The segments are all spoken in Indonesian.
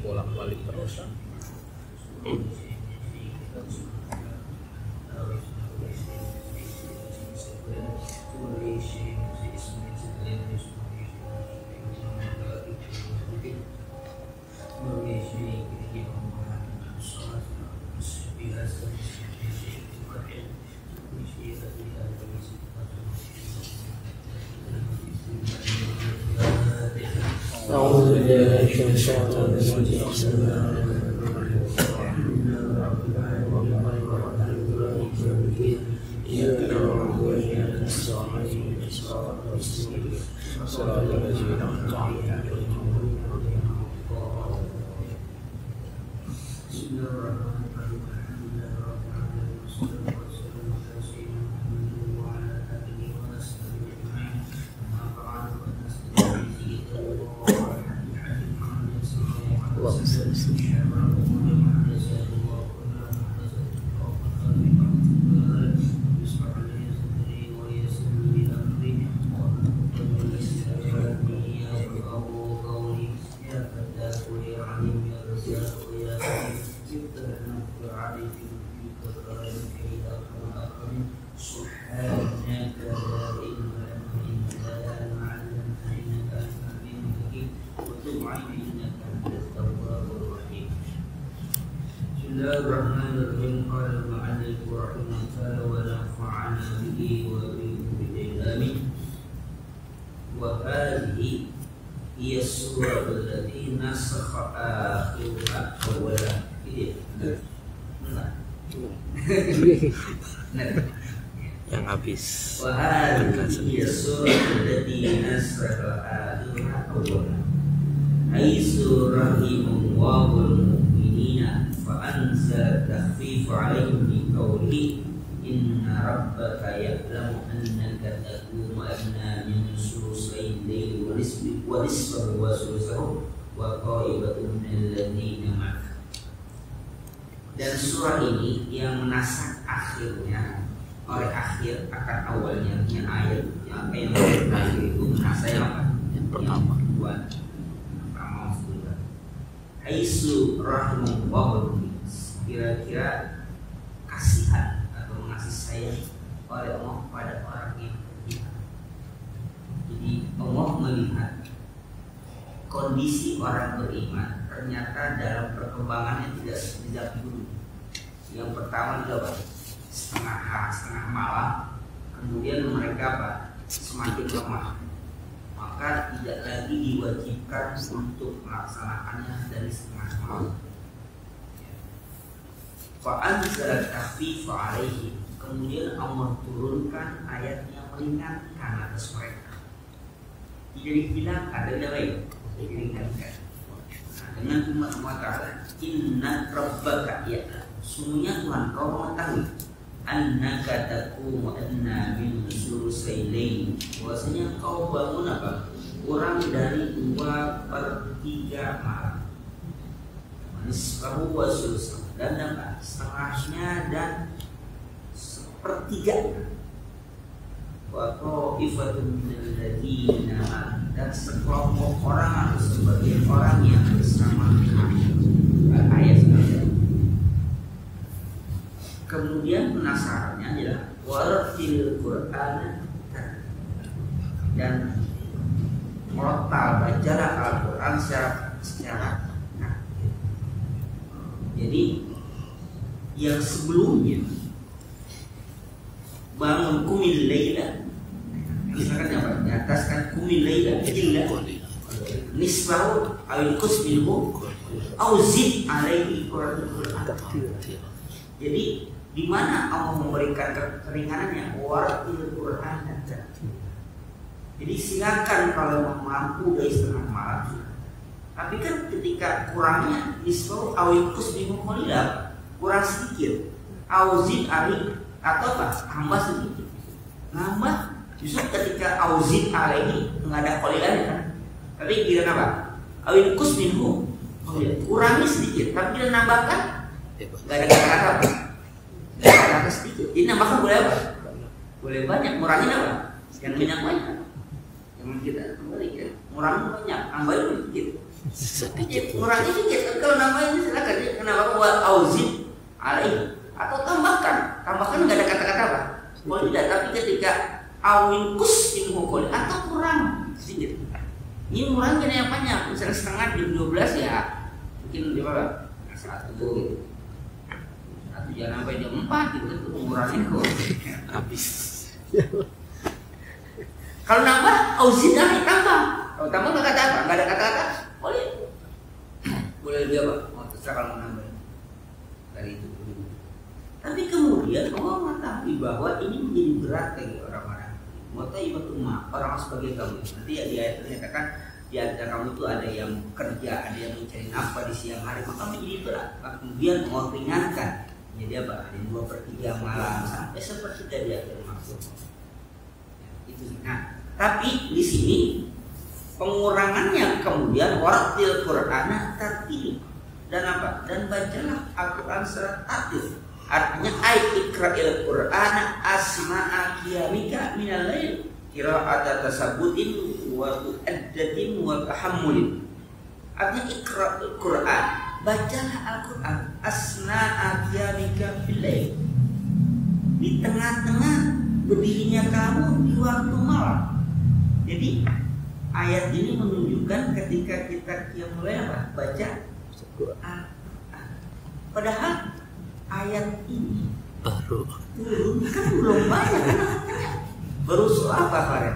bolak-balik terus. أعوذ بالله من الشيطان الرجيم بسم الله إياك نعبد وإياك نستعين صراط الذين أنعمت عليهم Bismillahirrahmanirrahim. Qala al-mu'allif rahimahullah wa nafa'ana bihi wa bihi amin. Wa hadhihi hiya surah allati nasakha akhirah awwalah. Yang habis. Wa hadhihi hiya surah allati nasakha akhirah awwalah. Aisu rahimullahu mu'minina fa'anzal takhfif 'alaihim bi qawli inna rabbaka ya'lamu annaka taqumu adna min sulusayil layli wa nisfahu wa sulusahu wa qa'ibatun min alladhina ma'aka. Dan surah ini yang menasak akhirnya oleh akhir akan awalnya, yang ayat yang terakhir itu menasak apa? Yang pertama. Aisu rahimullahu, kira-kira kasihan atau mengasih sayang oleh Allah pada orang yang beriman. Jadi Allah melihat kondisi orang beriman ternyata dalam perkembangannya tidak seperti dulu. Yang pertama adalah setengah malam, kemudian mereka semakin lemah, maka tidak lagi diwajibkan untuk melaksanakannya dari setengah malam. Fa'anzal takhfif 'alaihim, kemudian Allah turunkan ayat yang meringankan atas mereka. Tidak dihilangkan dari lain, diringankan. Nah, dengan firman Allah Ta'ala, inna rabbaka ya'lam, sungguhnya Tuhan kau mengetahui annaka taqumu adna min sulusayil layli, bahwasanya kau bangun apa? Kurang dari 2/3 malam. Nisfahu wa sulusahu, dan apa? Setengahnya dan sepertiganya. Wa qa'ifatun minal ladzina, dan sekelompok orang atau sebagian orang yang bersama ayat ini. Kemudian penasarannya adalah waratil Qur'an, dan merotal bacalah Al-Quran secara jadi yang sebelumnya bangun kumil laila, misalkan apa di atas kan kumil laila illa nisbahu awil kusbilhu auzid alaihi Quran. Jadi di mana Allah memberikan keringanannya, waratil Quran, Jadi silakan kalau mampu dari setengah malam. Tapi kan ketika kurangnya nisfu awikus bimu qalila, kurang sedikit. Auzid ali atau apa? Tambah sedikit. Nambah justru ketika auzid alaihi enggak ada qalilan kan. Tapi bila nambah awikus minhu kurangi sedikit, tapi bila nambahkan enggak ada kata-kata apa? Kata-kata sedikit. Jadi nambahkan boleh apa? Boleh banyak, ngurangin apa? Yang banyak. Yang kita kembali ya, ngurangin banyak, nambahin sedikit. Sedikit. Ngurangin sedikit. Kalau nambahin silakan. Kenapa buat auzid alaihi atau tambahkan? Tambahkan nggak ada kata-kata apa? Boleh tidak. Tapi ketika awinkus minhu qali atau kurang sedikit. Ini ngurangin yang banyak. Misalnya setengah di 12 ya mungkin berapa? 1 gitu. Atau jangan sampai jam 4 gitu kan ngurangin kok. Habis. Kalau nambah, auzid alaihi tambah. Kalau tambah nggak kata apa? Nggak ada kata-kata. Boleh. Boleh dia apa? Mau terserah kalau mau nambah. Dari itu. Tapi kemudian Allah mengetahui bahwa ini menjadi berat bagi orang-orang. Mutaibatul ummah, orang sebagai kamu. Nanti ya di ayat ternyatakan di antara kamu itu ada yang kerja, ada yang mencari nafkah di siang hari, maka menjadi berat. Kemudian mau ringankan. Jadi apa? Ada 2/3 malam sampai 1/3 di akhir maksud. Itu. Nah, tapi di sini pengurangannya kemudian waratil Qur'ana tartil dan apa? Dan bacalah Al-Qur'an secara tartil. Artinya ayat ikra'il Qur'ana asma'a qiyamika minal lail qira'ata tasabbutin wa tu'addatin wa tahammulin. Artinya ikra'il Qur'an, bacalah Al-Qur'an asma'a qiyamika bil lail, di tengah-tengah berdirinya kamu di waktu malam. Jadi ayat ini menunjukkan ketika kita mulai apa? Baca Al-Qur'an. Padahal ayat ini Baru turun kan belum banyak kan? Baru surah apa kemarin?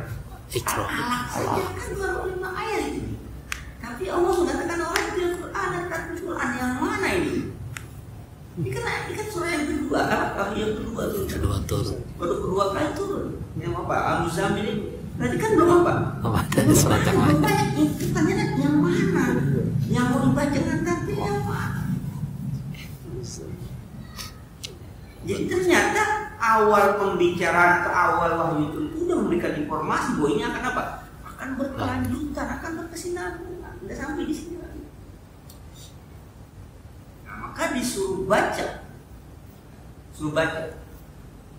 Iqra. Saja kan baru 5 ayat ini. Tapi Allah mengatakan orang itu Al-Qur'an dan Al-Qur'an yang mana ini? Ini kan surah yang kedua kan? Yang kedua itu turun. baru kedua kali turun. Yang apa? Al-Muzammil ini tadi kan belum apa? Ada surat yang lain. Banyak pertanyaan yang mana? Yang mau dibacakan tapi yang mana? Jadi ternyata awal pembicaraan ke awal wahyu itu sudah memberikan informasi bahwa ini akan apa? Akan berkelanjutan, akan berkesinambungan. Tidak sampai di sini lagi. Nah, maka disuruh baca. Suruh baca.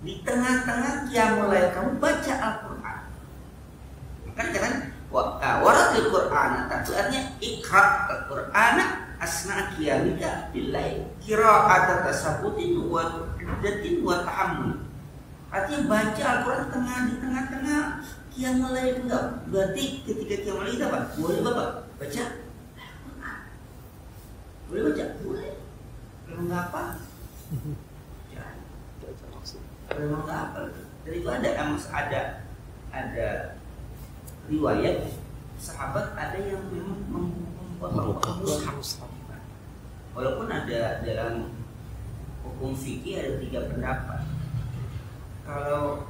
Di tengah-tengah qiyamul lail kamu baca Al-Qur'an. Maka kan waratil Qur'ana, artinya iqra Al-Qur'ana asna qiyamika bil lail qira'ata tasabbutin wa tu'addatin wa tahammul. Artinya baca Al-Qur'an di tengah-tengah qiyamul lail. Enggak berarti ketika qiyamul lail apa? Boleh Bapak baca Al-Qur'an. Boleh baca? Boleh. Kalau enggak apa? Jangan. Kalau enggak apa? Dan itu ada riwayat sahabat ada yang memang membuat mushaf. Walaupun ada dalam hukum fikih ada 3 pendapat. Kalau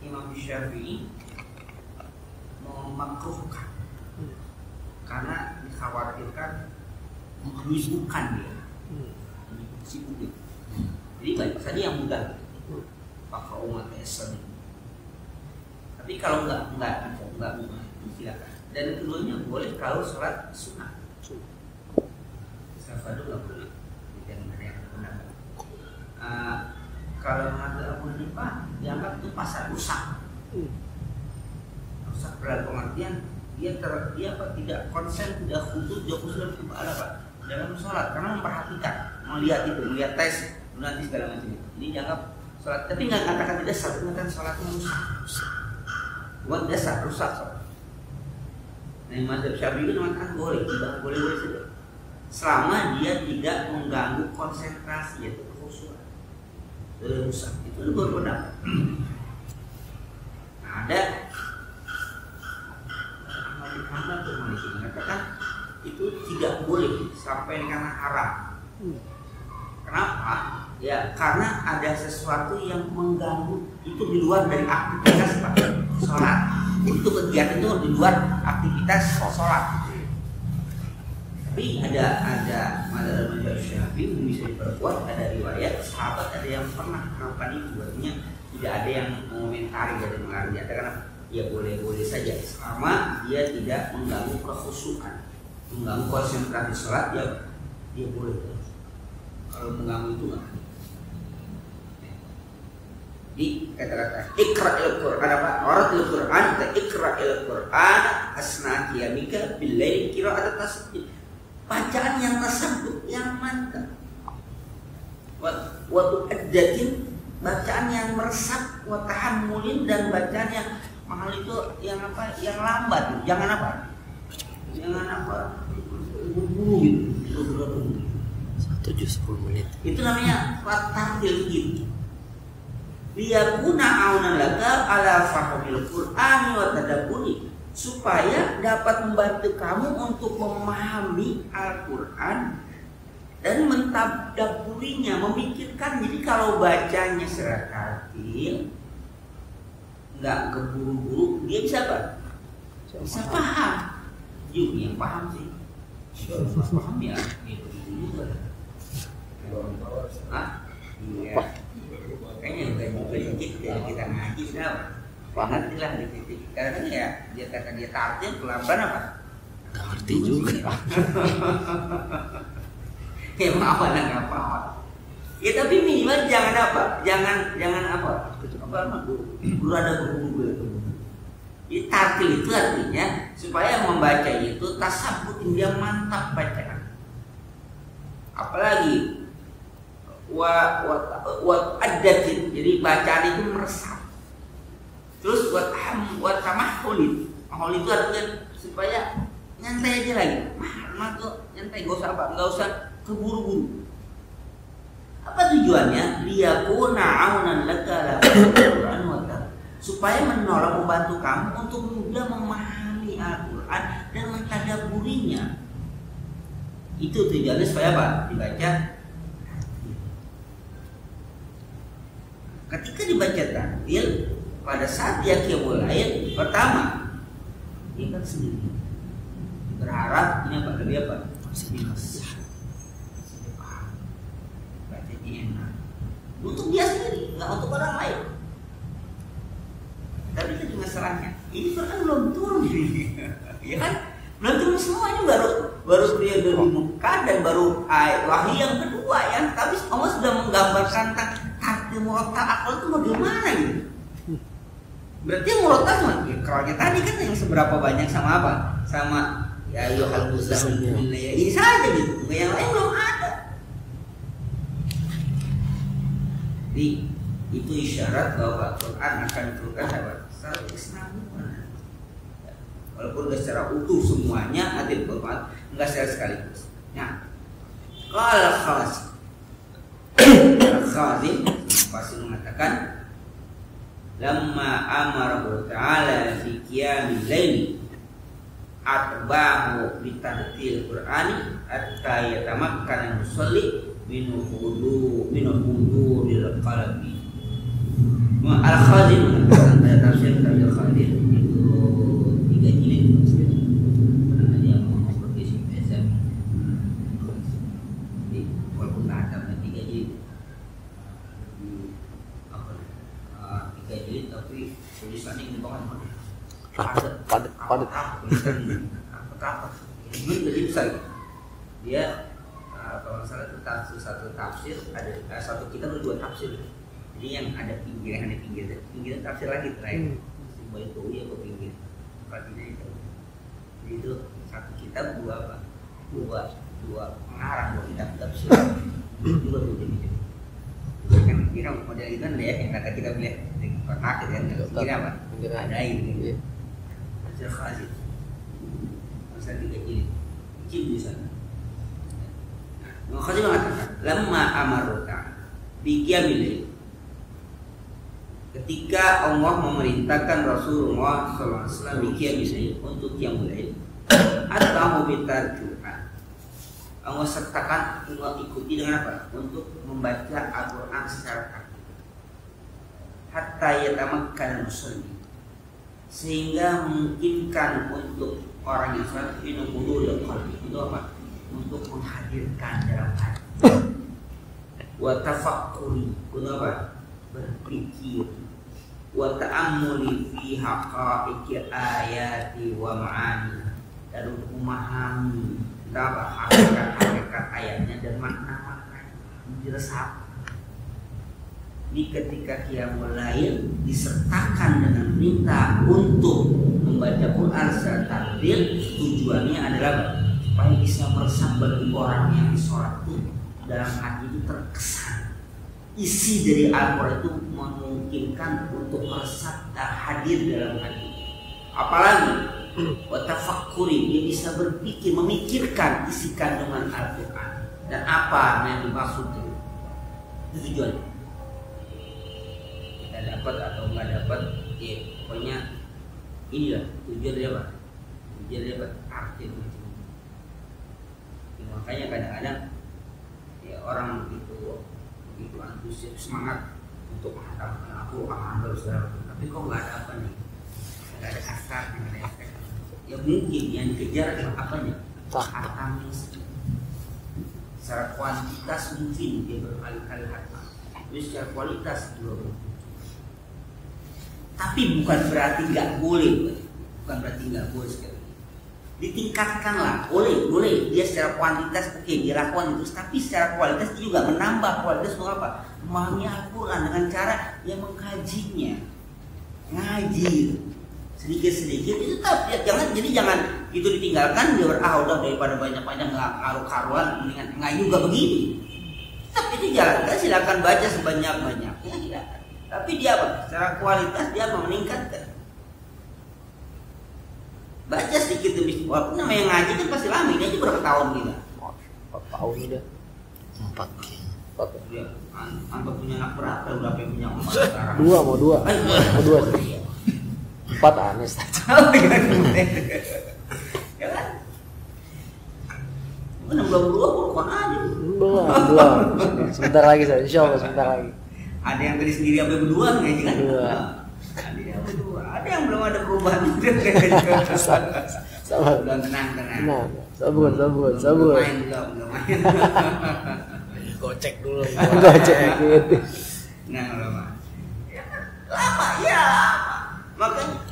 Imam Syafi'i memakruhkan karena dikhawatirkan menyibukkan dia, sibuk. Jadi banyak saja yang mudah. Pakai umat Islam. Tapi kalau enggak silakan. Dan keduanya boleh kalau sholat sunnah. Sholat fardu enggak boleh. Jangan ada yang pendapat. Kalau mengatur Abu Hanifah dianggap itu pasal rusak. Rusak dalam pengertian dia tidak konsen, tidak khusus, dalam sholat karena memperhatikan, melihat tes, nanti segala macam itu. Ini dianggap sholat, tapi nggak katakan tidak sah, mengatakan sholatnya rusak. Buat dasar rusak sholat. Nah, mazhab Syafi'i itu mengatakan boleh saja, selama dia tidak mengganggu konsentrasi yaitu khusyuk. Itu rusak. Itu baru pendapat. Nah, ada Ahmad bin Hanbal tuh Maliki mengatakan itu tidak boleh sampai karena haram. Kenapa? Ya karena ada sesuatu yang mengganggu itu di luar dari aktivitas sholat. Itu kegiatan itu di luar aktivitas sholat. Tapi ada mazhab Syafi'i bisa diperkuat, ada riwayat sahabat ada yang pernah melakukan itu, artinya tidak ada yang mengomentari dari melarang. Karena ya boleh-boleh saja selama dia tidak mengganggu kekhusyukan, mengganggu konsentrasi sholat, ya dia boleh. Kalau mengganggu itu nggak. Di kata-kata ikra'il Qur'an apa? Oratil Qur'an, ikra'il Qur'an asna qiyamika bil-laili qira'at tasbih. Bacaan yang tersebut yang mantap. Wa tu'addatin, bacaan yang meresap, wa tahammulin, dan bacaan yang mahal itu yang apa? Yang lambat. Jangan apa? Jangan apa? Buru-buru gitu. 1 juz 10 menit. Itu namanya fatartil gitu. Liyakuna aunan laka ala fahmil Qur'ani wa tadabburi, supaya dapat membantu kamu untuk memahami Al-Qur'an dan mentadabburinya, memikirkan. Jadi kalau bacanya secara tartil, nggak keburu-buru, dia bisa apa? Bisa paham. Yuk yang paham sih. Paham ya, itu juga. Ah, iya. Kayaknya bukan titik dari kita ngaji sudah paham lah di titik. Karena ya dia kata dia tartil pelan-pelan apa? Nggak ngerti juga. Ya apa nggak paham. Ya tapi minimal jangan apa? Jangan apa? Guru ada guru. Jadi tartil itu artinya supaya membaca itu tasabbutin, dia mantap bacaan. Apalagi wa addatin, jadi bacaan itu meresap. Terus wa tamahhulin, mahul itu artinya supaya nyantai aja lagi. Mah tuh nyantai, nggak usah keburu-buru. Apa tujuannya? Liyakuna aunan laka ala Al-Qur'an wa tartil, supaya menolong, membantu kamu untuk mudah memahami Al-Qur'an dan mentadabburinya. Itu tujuannya supaya apa? Dibaca. Ketika dibaca tartil, pada saat dia qiyamul lail, pertama dia kan sendiri berharap ini apa? Lebih apa? Bacanya enak untuk dia sendiri, nggak untuk orang lain. Tapi itu masalahnya, ini kan belum turun, ya kan? Belum turun semuanya, baru periode di Mekah dan baru wahyu yang kedua ya. Tapi Allah sudah menggambarkan tentang tartil murattal akal itu bagaimana gitu. Berarti yang murattal cuma ikrarnya tadi kan yang seberapa banyak sama apa? Sama ya ayyuhal muzammil, ya ini saja gitu. Yang lain belum ada. Jadi itu isyarat bahwa Al-Quran akan diturunkan secara kesinambungan. Walaupun nggak secara utuh semuanya ada di Quran, nggak secara sekaligus. Nah, kalau Al-Khazin pasti mengatakan, lamma amara ta'ala fi qiyamil laili atba'u bi tartil Qur'ani hatta yatamakkana musalli min huduril qalbi. Al-Khazin mengatakan pada tafsir Al-Khazin itu 3 jilid. Karena dia mau berisi biasa. Jadi walaupun ada 3 jilid, 3 jilid tapi tulisannya ini banget. Padat. Jadi besar. Dia kalau nggak salah itu satu tafsir ada satu kitab ada 2 tafsir. Jadi yang ada pinggiran tafsir lagi terakhir. Baik itu ya ke pinggir. Artinya itu. Jadi itu satu kitab 2 apa? 2 pengarang 2 kitab tafsir. Juga tuh jadi. Kan kira model itu kan ya yang kata kita lihat di kotak kan kira apa? Ada ini. Tafsir Khazin. Masa 3 jilid. Di sana. Khazin mengatakan, lamma amaruka bi qiyamil lail, ketika Allah memerintahkan Rasulullah SAW bi qiyamil lail, untuk qiyamul lail, atau bitar Quran, Allah sertakan, Allah ikuti dengan apa? Untuk membaca Al-Quran secara aktif, hatta yatamakkana musalli, sehingga memungkinkan untuk orang yang sholat itu hudurul qalbi, itu apa? Untuk menghadirkan dalam hati. Wa tafakkuri, itu apa? Berpikir. Wa ta'ammuli fi haqa'iqi ayati wa ma'ani, dan untuk memahami apa hakikat ayatnya dan makna-maknanya, diresap. Di ketika qiyamul lail disertakan dengan perintah untuk membaca Quran secara takbir, tujuannya adalah supaya bisa meresap bagi orang yang sholat itu dalam hati itu terkesan. Isi dari Al-Quran itu memungkinkan untuk meresap dan hadir dalam hati. Apalagi watafakuri, dia bisa berpikir, memikirkan isi kandungan Al-Quran dan apa yang dimaksud itu tujuannya. Dapat atau nggak dapat, ya pokoknya inilah tujuan dia apa? Tujuan dia apa? Arti macam ini. Ya, makanya kadang-kadang ya orang begitu antusias, semangat untuk menghatamkan Al-Quran bersaudara, tapi kok nggak ada apa nih? Nggak ada akar, nggak ada efek. Ya mungkin yang dikejar apanya? Hatamnya. Secara kuantitas mungkin dia berkali-kali hatam, tapi secara kualitas belum. Tapi bukan berarti nggak boleh, bukan berarti nggak boleh sekali. Ditingkatkanlah, boleh dia secara kuantitas oke, dia lakukan itu, tapi secara kualitas dia juga menambah kualitas untuk apa? Memahami Al-Quran dengan cara yang mengkajinya, ngaji sedikit-sedikit itu tetap ya, jangan itu ditinggalkan dia udah daripada banyak-banyak nggak karu-karuan, mendingan nggak juga begitu. Tetap itu jalankan, silakan baca sebanyak-banyaknya, silakan. Tapi dia apa? Secara kualitas dia meningkatkan. Baca sedikit demi sedikit. Walaupun namanya ngaji kan pasti lama. Ini aja berapa tahun kita? 4 tahun udah. 4. Dia antum punya anak berapa? Udah punya 4 sekarang. 2 mau 2. Mau 2 sih. 4 aneh saja. Ya kan? Mungkin belum 2 pun aja. Belum. Sebentar lagi saya. Insyaallah sebentar lagi. Ada yang tadi sendiri sampai berdua nggak kan? Iya. Ada yang berdua. Ada yang belum ada perubahan. Sabar. Belum tenang. Nah, sabar. Belum main. Gocek dulu. Gocek gitu. Nah, lama. Ya. Makanya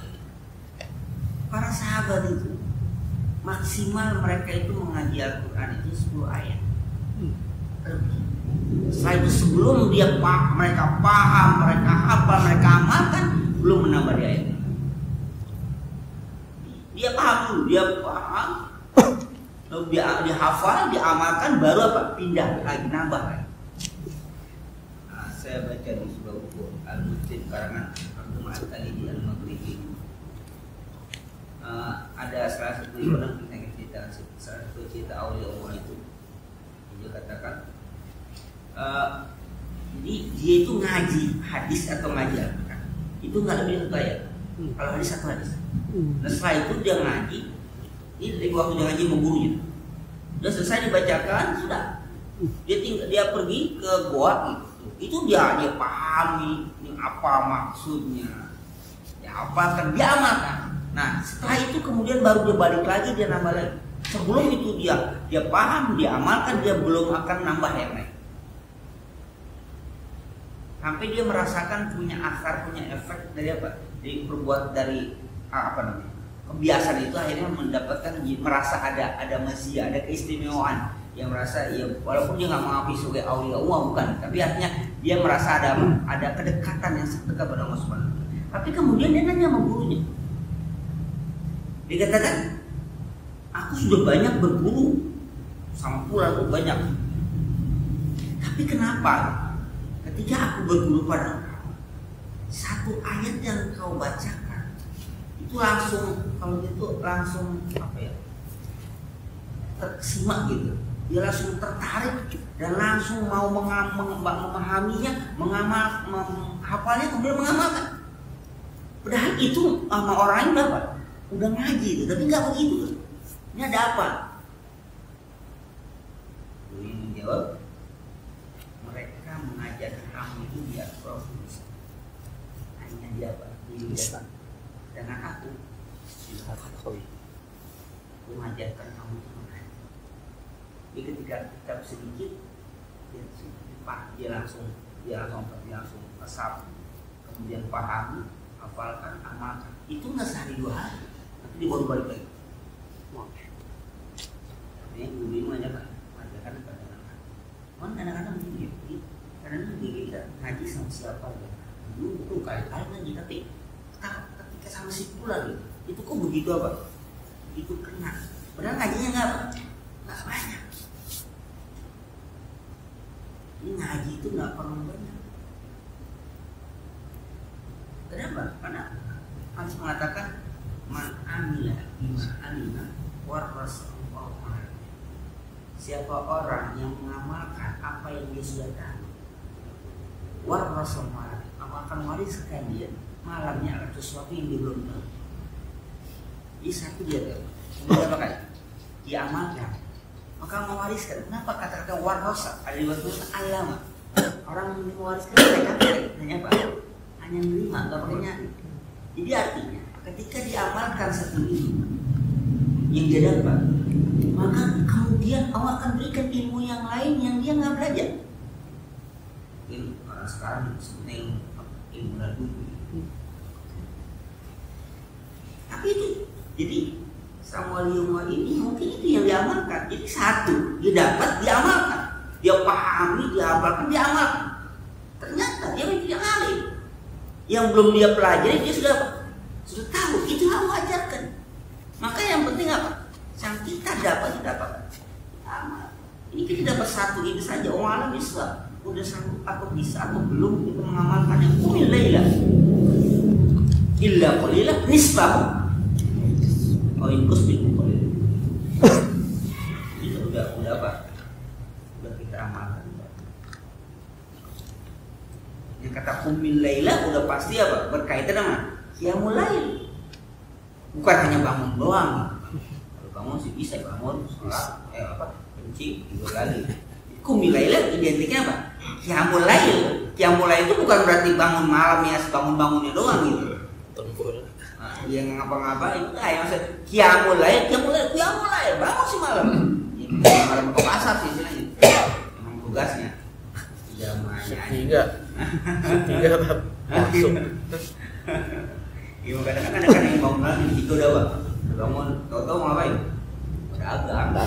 para sahabat itu maksimal mereka itu mengaji Al-Quran itu 10 ayat. Setelah itu sebelum mereka paham, mereka hafal, mereka amalkan, belum menambah di ayat. Dia paham dulu, lalu dia hafal, dia amalkan, baru apa? Pindah lagi, nambah lagi. Nah, saya baca di sebuah buku Al-Mujtahid karangan Abdul Al-Talidi Al-Maghribi. Ada salah satu orang kita salah satu cerita awliya Allah itu, dia katakan. Jadi dia itu ngaji hadis atau ngaji Al-Quran itu nggak lebih dari 1 ayat. Kalau hadis 1 hadis. Nah setelah itu dia ngaji, ini dari waktu dia ngaji sama gurunya. Udah selesai dibacakan, sudah. Dia pergi ke goa gitu. Itu dia pahami ini apa maksudnya. Ya apakan dia amalkan. Nah setelah itu kemudian baru dia balik lagi, dia nambah lagi. Sebelum itu dia paham, dia amalkan, dia belum akan nambah yang lain. Sampai dia merasakan punya akar, punya efek dari apa? Dari kebiasaan itu akhirnya mendapatkan, merasa ada mazia, ada keistimewaan, yang merasa ya walaupun dia nggak mengakui sebagai aulia Allah bukan, tapi artinya dia merasa ada kedekatan yang sangat dekat pada Allah Subhanahu wa Ta'ala. Tapi kemudian dia nanya sama gurunya, dia katakan, aku sudah banyak berburu sama pula banyak, tapi kenapa? Ketika aku berguru pada engkau, 1 ayat yang kau bacakan itu langsung tersimak gitu, dia langsung tertarik dan langsung mau memahaminya, menghafalnya, kemudian mengamalkan. Padahal itu sama orang lain udah ngaji itu, tapi nggak begitu. Ini ada apa? Ini menjawab, mengajarkan kamu itu dia profesional, hanya dia apa? Dengan mengajarkan kamu itu mengaji. Jadi ketika kita sedikit, dia langsung asap, kemudian pahami, hafalkan, amalkan. Itu nggak sehari 2 hari, nanti dia baru balik lagi. Ini guru ini mengajarkan pada anak-anak. Kadang-kadang begini, kadang-kadang kita ngaji sama siapa ya? Dulu kali-kali ngaji, tapi ketika sama si pula gitu, itu kok begitu apa? Itu kena. Padahal ngajinya nggak banyak. Ini ngaji itu nggak perlu banyak. Kenapa? Karena harus mengatakan man amila bima alima warasa. Siapa orang yang mengamalkan apa yang dia sudah tahu, warasa akan wariskan dia malamnya akan sesuatu yang dia belum tahu. Ini satu dia tahu, kemudian apa kali? Dia amalkan, maka mewariskan. Kenapa kata-kata warasa? Ada di bahasa alama. Orang yang mewariskan hanya apa? Hanya menerima, nggak pakainya. Jadi artinya, ketika diamalkan satu ilmu yang dia dapat, maka kemudian Allah akan berikan ilmu yang lain yang dia nggak belajar. Mungkin orang sekarang sebenarnya ilmu lalu. Tapi itu, jadi sama ilmu ini mungkin itu yang diamalkan. Jadi satu, dia dapat, diamalkan, dia pahami, dia amalkan, dia amalkan. Ternyata dia tidak alim. Yang belum dia pelajari dia sudah tahu. Itu Allah ajarkan. Maka yang penting apa? Yang kita dapat. Ini kita dapat satu ini saja. Orang alam bisa udah sanggup atau bisa atau belum kita mengamalkan yang qumil laila illa qalilan nisbahu aw inqus bihi qalil. Itu udah apa? Udah kita amalkan. Yang kata qumil laila udah pasti apa? Berkaitan sama qiyamul lail. Bukan hanya bangun doang. Kalau bangun sih bisa bangun, sholat, kencing, tidur lagi. Qumil laila identiknya apa? Qiyamul lail. Qiyamul lail itu bukan berarti bangun malam ya, bangun-bangunnya doang gitu. Nah, dia ngapa-ngapain enggak ya, maksud qiyamul lail bangun sih malam. Malam ke pasar sih istilahnya. Memang tugasnya. Tiga masuk. Iya kadang-kadang yang bangun lagi itu udah apa? Bangun, tau-tau mau ngapain? Dagang.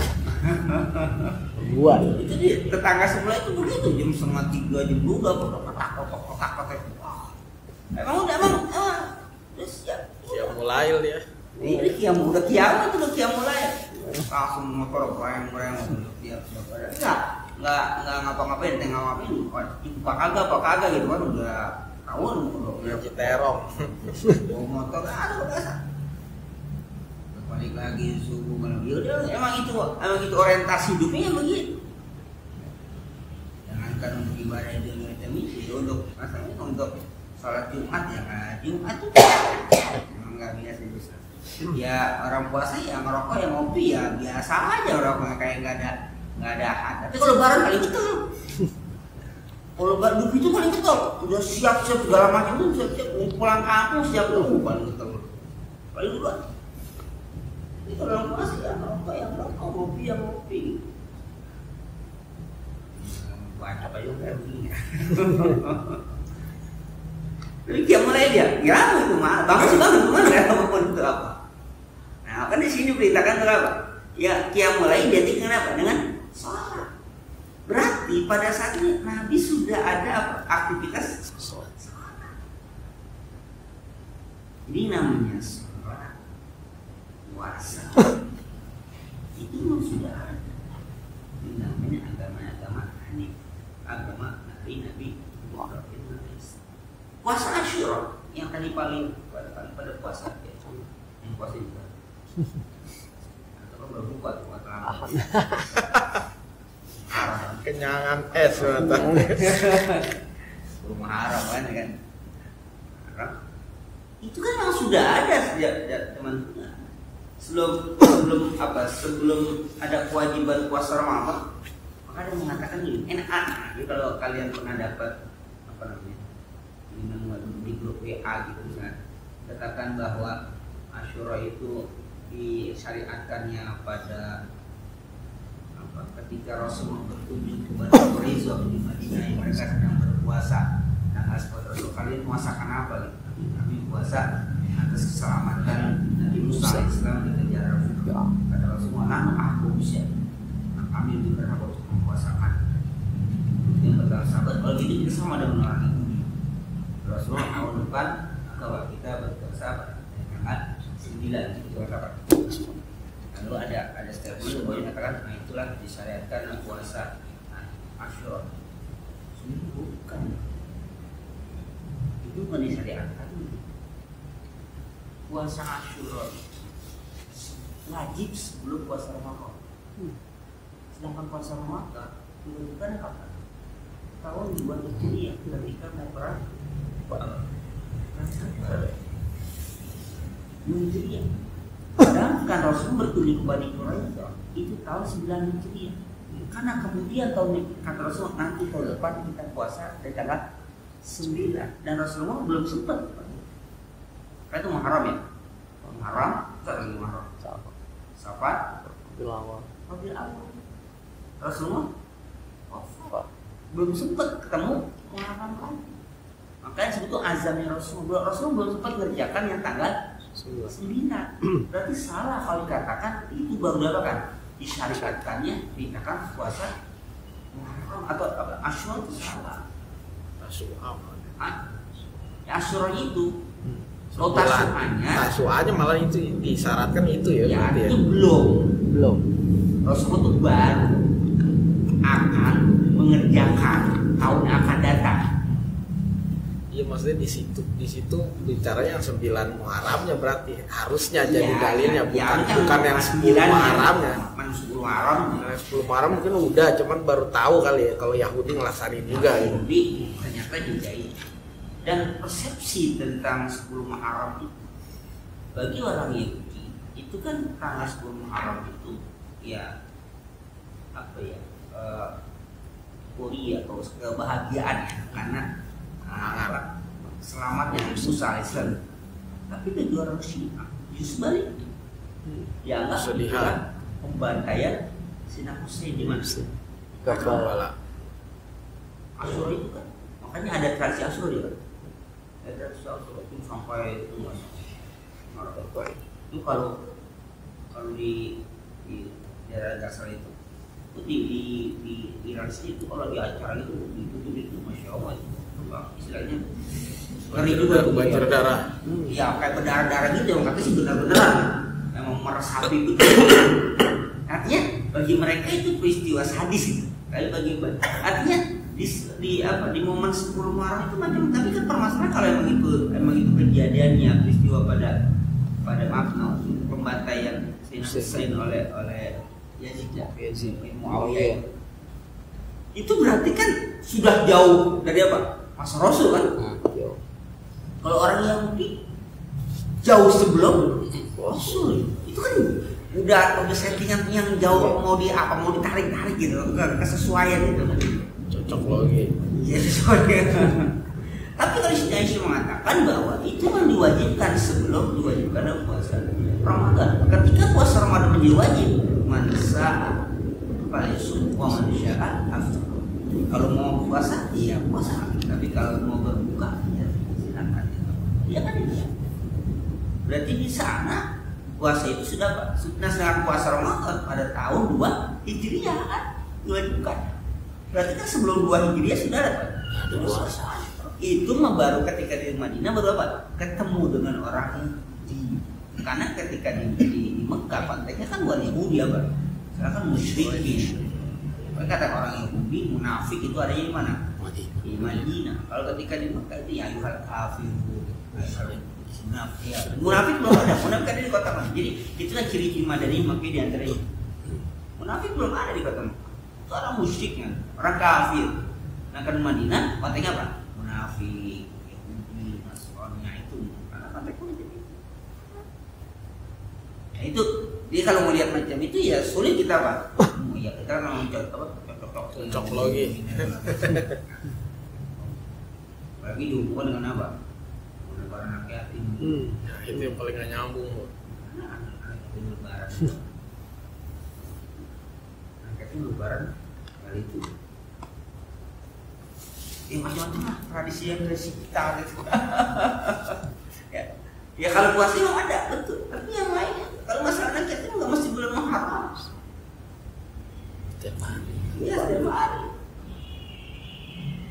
Buat. Itu dia tetangga sebelah itu begitu jam 2:30 jam 2 udah kotak. Emang terus ya mulai ya. Ini udah kiamat udah mulai. Langsung motor berang dia nggak ngapa-ngapain, buka kagak gitu kan udah tahun udah Citerong. motor ada biasa. Balik lagi subuh malam. Yaudah emang itu orientasi hidupnya begitu. Jangankan untuk ibadah itu untuk rasanya untuk sholat Jumat ya kan. Jumat itu emang nggak biasa. Ya orang puasa ya ngerokok ya ngopi ya biasa aja orang kayak nggak ada had. Tapi kalau lebaran paling betul. Kalau lebaran itu paling betul. Udah siap segala macam itu siap pulang kampung siap dulu paling betul. Paling duluan. Itu orang puasa ya ngerokok ngopi ya ngopi. Baca apa juga begini. Jadi dia mulai dia itu mah bangun kemana ya apapun itu apa. Nah kan di sini beritakan apa? Ya Qiyamul Lail identik dengan apa? Dengan sholat. Berarti pada saat ini Nabi sudah ada aktivitas sholat. Ini namanya sholat, puasa. Itu memang sudah ada. Ini namanya agama Hanif, agama Nabi. Puasa Asyura yang tadi paling pada puasa ya. Yang puasa juga. Atau berbuka tuh atau Kenyangan es mata. Rumah haram kan. Haram. Itu kan memang sudah ada sejak teman-teman. Sebelum ada kewajiban puasa Ramadan, maka ada mengatakan ini enak. Jadi kalau kalian pernah dapat apa namanya? Di grup WA gitu misalnya katakan bahwa Asyura itu disyariatkannya pada ketika Rasul berkunjung kepada Quraisy di Madinah yang mereka sedang berpuasa. Nah, sahabat Rasul, kalian puasakan apa? Kami puasa atas keselamatan Nabi Musa AS dikejar Fir'aun. Kata Rasulullah, aku bisa. Nah, kami lebih berhak untuk mempuasakan. Yang pertama sahabat, kalau gitu kita sama dengan orang Yahudi. Rasulullah tahun depan kalau kita berpuasa tanggal 9 itu kapan? Lalu ada statement bahwa dikatakan, nah itulah disyariatkan puasa Asyura. Sebenarnya bukan. Itu bukan disyariatkan. Puasa Asyura wajib sebelum puasa Ramadan. Sedangkan puasa Ramadan dilakukan kapan? Tahun 2 Hijriah ketika mau perang Hijriah. Sedangkan Rasul berkunjung ke Bani Quraisy itu tahun 9 Hijriah. Karena kemudian kata Rasul nanti tahun depan kita puasa dari tanggal 9 dan Rasulullah belum sempat. Itu Muharram ya? Muharram, lagi Muharram. Safar, Rabiul Awal. Rasulullah belum sempat ketemu Muharram lagi. Makanya sebetulnya azamnya Rasulullah belum sempat mengerjakan yang tanggal 9. Berarti salah kalau dikatakan itu baru dilakukan. Disyariatkannya dikatakan puasa Muharram atau Asyura itu salah. Asyura itu kalau tasuannya malah itu disyaratkan itu ya. Ya itu belum. Rasulullah itu baru akan mengerjakan tahun yang akan datang. Iya, maksudnya di situ bicaranya yang 9 Muharramnya berarti harusnya jadi dalilnya, bukan yang 10 Muharramnya. 10 Muharram. 10 Muharram mungkin udah, cuman baru tahu kali ya kalau Yahudi ngelaksanain juga. Yahudi ternyata juga ini. Dan persepsi tentang 10 Muharram itu bagi orang Yahudi itu kan tanggal 10 Muharram itu ya euforia atau kebahagiaan ya, karena selamatnya Musa AS. Tapi bagi orang Syiah justru balik, dianggap itulah pembantaian Sayyidina Husain di mana? Karbala. Asyura itu kan, makanya ada tradisi Asyura ya kan? Ada tradisi Asyura itu sampai itu kalau di daerah Gaza itu di Iransi itu kalau di acara itu Masya Allah itu istilahnya ngeri juga banjir darah. Ya kayak berdarah-darah gitu, yang katanya sih benar-benar memang meresapi betul. Artinya bagi mereka itu peristiwa sadis gitu. Artinya di momen 10 Muharram itu macam, tapi kan permasalahan kalau emang itu kejadiannya peristiwa pada pembantaian Husain oleh Yazid Muawiyah. Itu berarti kan sudah jauh dari apa? Masa Rasul kan? Kalau orang Yahudi jauh sebelum Rasul, itu kan udah settingan yang jauh mau ditarik gitu, kesesuaian itu kan. Cocok lagi. Iya sesuai. Tapi kalau si Aisyah mengatakan bahwa itu kan diwajibkan sebelum diwajibkan puasa Ramadan. Ketika puasa Ramadan menjadi wajib, mansa falyasum wa man syaa aftar. Kalau mau puasa, iya puasa. Tapi kalau mau berbuka, ya silakan. Iya kan ini. Berarti di sana puasa itu sudah apa? Sudah sedang puasa Ramadan pada tahun 2 Hijriah kan diwajibkan. Berarti kan sebelum 2 Hijriah sudah ada puasa. Itu mah baru ketika di Madinah baru apa? Ketemu dengan orang Yahudi. Karena ketika di Mekah panteknya kan bukan Yahudi apa? Sekarang kan musyrikin. Mereka kata orang Yahudi munafik itu adanya di mana? Di Madinah. Kalau ketika di Mekah itu ya ayuhal kafir. Munafik belum ada. Munafik ada di kota Mekah. Jadi itulah ciri-ciri Madani Mekah di antaranya. Munafik belum ada di kota Mekah. Itu orang musyrik kan, orang kafir. Nah kan Madinah panteknya apa? Munafik, Yahudi, Nasrani itu karena konteksnya jadi. Nah itu, dia kalau mau lihat macam itu ya sulit kita apa? Ya kita mau cocok lagi. Lagi dihubungkan dengan apa? Dengan anak yatim. Itu yang paling gak nyambung. Lebaran. Angkatnya Lebaran kali itu. Macam-macam lah tradisi yang dari kita gitu. ya kalau puasa memang ada betul, tapi yang lainnya kalau masalah angkat itu nggak mesti bulan Muharram. Setiap hari. Iya setiap hari.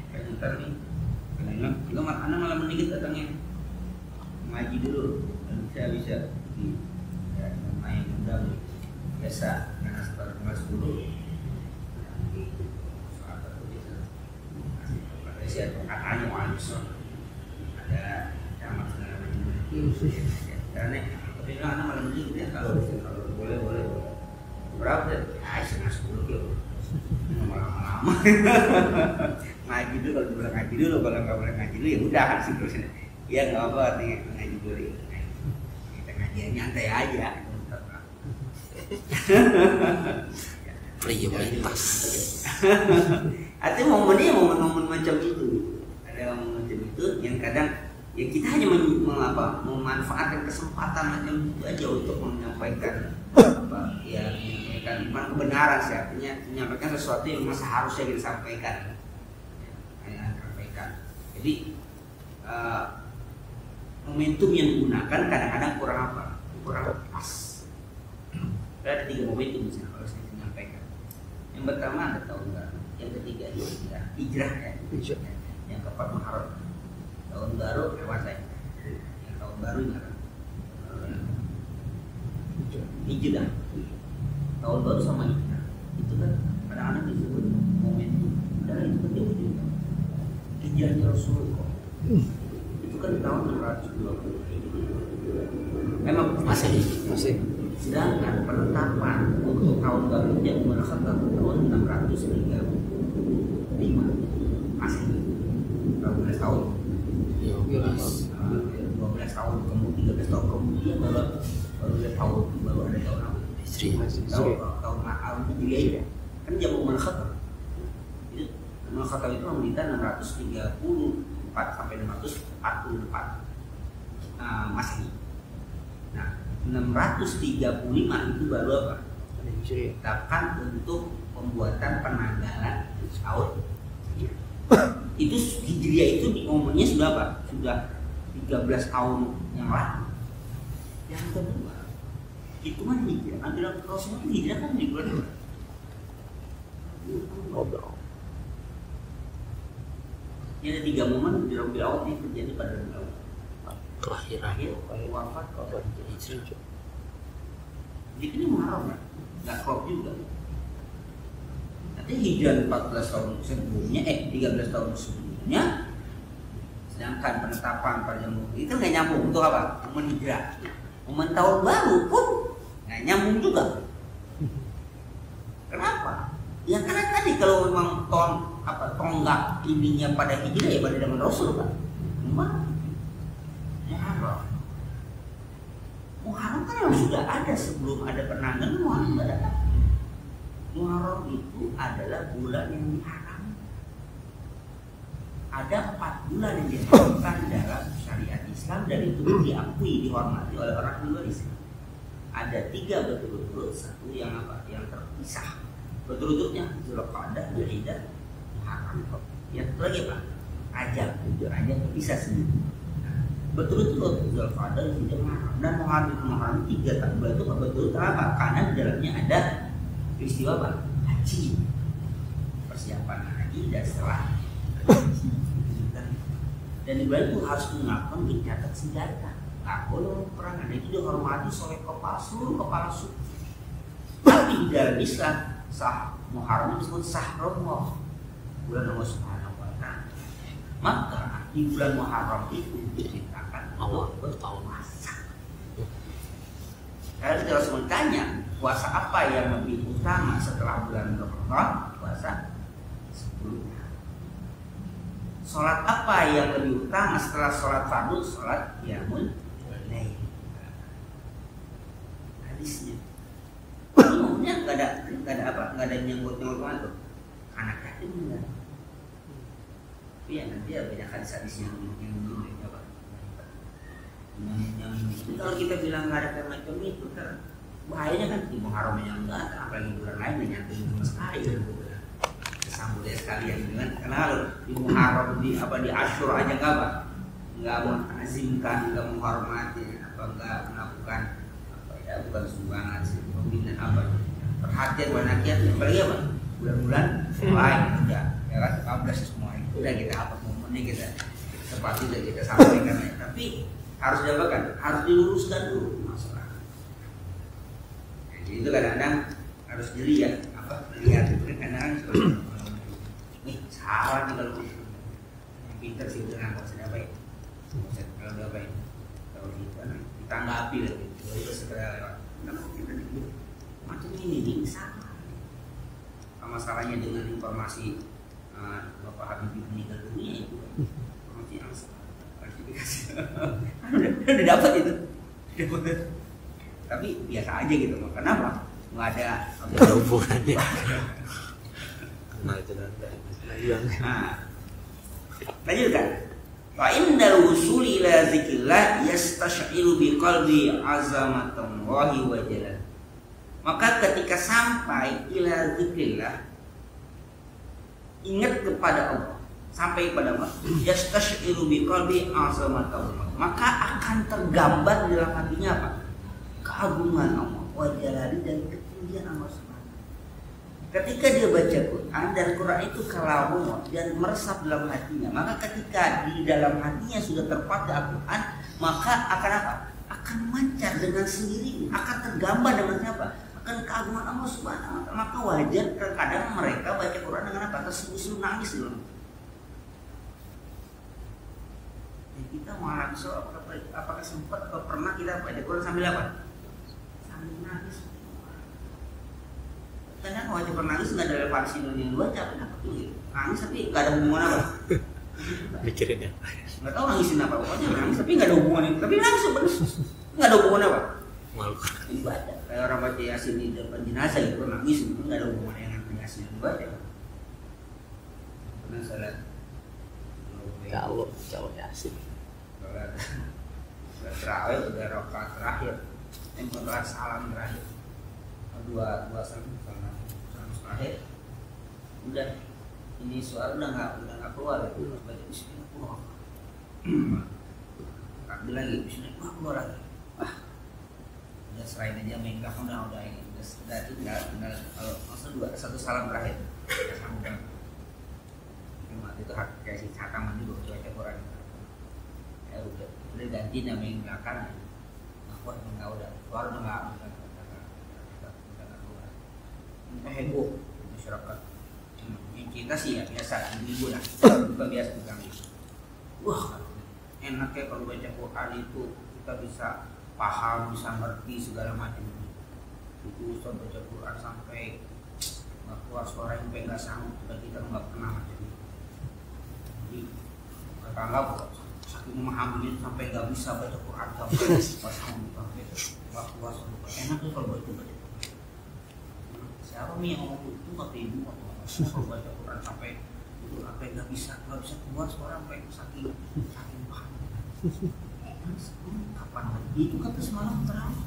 Kayak ntar nih, karena anak malam meninggal datangnya ngaji dulu, dan saya bisa di main undang biasa karena setelah kelas 10 katanya wajib ada camat segala macam karena tapi anak malam ini dia kalau boleh berapa deh? Setengah 10 kilo lama ngaji dulu, kalau boleh ngaji dulu, kalau nggak boleh ngaji dulu ya udah sih terusin ya nggak apa artinya ngaji dulu kita ngajian nyantai aja prioritas. Artinya momennya momen macam itu, ada momen macam itu yang kadang ya kita hanya memanfaatkan kesempatan macam itu aja untuk menyampaikan apa ya, menyampaikan bukan kebenaran sih, artinya menyampaikan sesuatu yang masa harusnya kita sampaikan. Jadi momentum yang digunakan kadang-kadang kurang pas. Ada 3 momentum misalnya kalau saya menyampaikan. Yang pertama ada tahun baru, yang ketiga hijrah ya. Yang keempat Muharram. Tahun baru lewat saya. Yang tahun baru ini kan hijrah. Tahun baru sama hijrah. Itu kan kadang-kadang disebut momentum. Padahal itu kan jauh juga. Hijrahnya Rasulullah. Itu kan tahun 620. Memang masih. Sedangkan penetapan untuk tahun baru yang berasal tahun 635 masih 12 tahun 12 tahun kemudian 13 tahun kemudian baru ada tahun apa? Tahun Maal Hijriah kan jamu Al-Khatam. Itu Al-Khatam itu memberita 634 sampai 644 Masehi. Nah 635 itu baru apa? Ditetapkan untuk pembuatan penanggalan tahun. Itu Hijriah itu di momennya sudah apa? Sudah 13 tahun yang lalu. Yang kedua, hitungan hijrah. Ambilan Rasulullah itu hijrah kan di bulan apa? Ini ada 3 momen di Rabiul Awal yang terjadi pada Rabiul Awal. Kelahiran, wafat, hijrah. Jadi ini Muharram ya, nggak klop juga. Nanti hijrah 14 tahun sebelumnya, 13 tahun sebelumnya. Sedangkan penetapan pada jamu itu nggak nyambung untuk apa? Momen hijrah. Momen tahun baru pun nggak nyambung juga. Kenapa? Ya karena tadi kalau memang tonggak ininya pada hijrah ya pada zaman Rasul kan. Muharram kan yang sudah ada sebelum ada penanggalan. Muharram ada. Muharram itu adalah bulan yang diharamkan. Ada 4 bulan yang diharamkan dalam syariat Islam dan itu diakui, dihormati oleh orang luar Islam. Ada 3 betul-betul, satu yang apa? Yang terpisah. Betul-betulnya Zulqa'dah, Dzulhijjah, Muharram. Yang itu lagi apa? Rajab terpisah sendiri. Betul-betul Zulqa'dah, Dzulhijjah, Muharram. Dan Muharram 3 bulan itu betul kenapa? Karena di dalamnya ada peristiwa apa? Haji. Persiapan haji dan setelah haji. Dan di bulan itu harus melakukan gencatan senjata. Nggak boleh perang. Dan itu dihormati oleh seluruh kepala suku. Tapi di dalam Islam Muharram disebut Sahrullah, bulan Allah Subhanahu wa Ta'ala. Maka di bulan Muharram itu diceritakan awal bertahun puasa. Kalau kita harus bertanya, puasa apa yang lebih utama setelah bulan Ramadan? Puasa 10 hari. Sholat apa yang lebih utama setelah sholat fardu? Sholat qiyamul lail. Hadisnya. Umumnya nggak ada nyangkut-nyangkut itu. Anak yatim enggak. Iya nanti ya banyak hadis-hadis yang apa? Yang kalau kita bilang nggak ada macam itu kan bahayanya kan di Muharram yang enggak, apalagi bulan lain yang nyantui sama sekali sambut ya sekalian dengan karena kalau di Muharram di Asyura aja enggak mengazimkan, enggak menghormati apa enggak melakukan apa ya bukan sumbangan sih pembinaan apa perhatian wanakiat apalagi apa bulan-bulan lain udah ya kan 14 semua itu udah kita apa momennya kita seperti itu kita sampaikan ya. Tapi harus diapakan harus diluruskan dulu masalah jadi itu kadang-kadang harus dilihat apa lihat itu kan kadang-kadang nih salah nih kalau yang pintar sih udah nggak usah apa ya kalau udah apa ya kalau ditanggapi lagi itu segera lewat kenapa kita gitu macam ini sama masalahnya dengan informasi Bapak Habibie meninggal dunia itu informasi yang klarifikasi udah dapat itu tapi biasa aja gitu kenapa nggak ada hubungannya lanjutkan wa indal wusuli ila zikrillah yastashiru bi qalbi azamatan wahi wa jalal. Maka ketika sampai ila zikrillah ingat kepada Allah, sampai pada Allah yastashiru bi qalbi azamatan, maka akan tergambar di dalam hatinya apa? Keagungan Allah wa jalali dan ketinggian Allah Subhanahu. Ketika dia baca Quran dan Quran itu kalamullah dan meresap dalam hatinya, maka ketika di dalam hatinya sudah terpakai Al-Quran, maka akan apa? Akan mancar dengan sendiri, akan tergambar dengan apa? Akan keagungan Allah Subhanahu wa taala. Maka wajar terkadang mereka baca Quran dengan apa? Tersenyum nangis dulu. Ya, kita malah apakah sempat atau pernah kita baca Quran sambil apa? Sambil nangis. Karena wajib nangis nggak ada relevansi dengan yang dibaca, kenapa tuh? Nangis tapi nggak ada hubungan apa? Mikirin ya. Nggak tahu nangisin apa, pokoknya nangis tapi nggak ada hubungan itu. Tapi nangis bener, nggak ada hubungan apa? Malu. Dibaca. Kayak orang baca Yasin di depan jenazah itu nangis, itu nggak ada hubungan dengan Yasin yang dibaca. Pernah saya lihat. Jauh Yasin. Kalau terawih udah rakaat terakhir, yang rakaat salam terakhir. Dua salam terakhir udah ini suara udah nggak keluar itu baca bismillah ambil lagi bismillah keluar lagi udah serahin aja main belakang udah ini udah tinggal kalau masa satu salam terakhir ya sambungkan itu kayak si cakaman juga baca Quran ya udah ganti main belakang aku nggak udah keluar udah nggak heboh masyarakat yang cinta sih ya biasa ibu lah bukan biasa diganggu. Wah enaknya kalau baca Quran itu kita bisa paham, bisa ngerti segala macam itu Ustaz baca Quran sampai nggak keluar suara yang nggak sanggup kita nggak pernah macam itu jadi mereka anggap saking memahami itu sampai nggak bisa baca Quran sampai pas sanggup sampai nggak keluar enak tuh kalau baca siapa yang ngomong itu kata ibu kalau baca Quran sampai itu apa nggak bisa keluar suara sampai saking paham kapan itu kata semalam terang